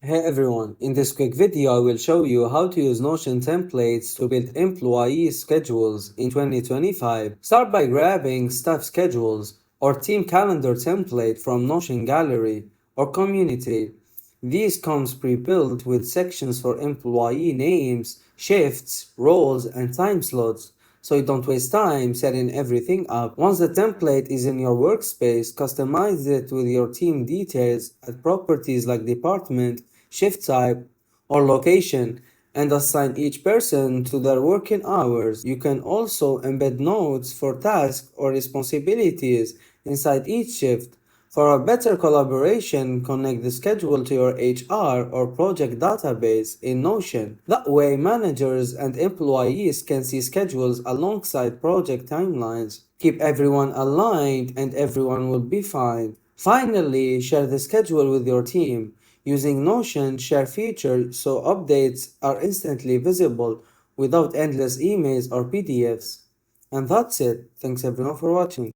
Hey everyone, in this quick video I will show you how to use Notion templates to build employee schedules in 2025. Start by grabbing staff schedules or team calendar template from Notion Gallery or Community. These comes pre-built with sections for employee names, shifts, roles, and time slots, so you don't waste time setting everything up. Once the template is in your workspace, customize it with your team details, add properties like department, shift type, or location, and assign each person to their working hours. You can also embed notes for tasks or responsibilities inside each shift. For a better collaboration, connect the schedule to your HR or project database in Notion. That way, managers and employees can see schedules alongside project timelines. Keep everyone aligned and everyone will be fine. Finally, share the schedule with your team. Using Notion share feature so updates are instantly visible without endless emails or PDFs. And that's it. Thanks everyone for watching.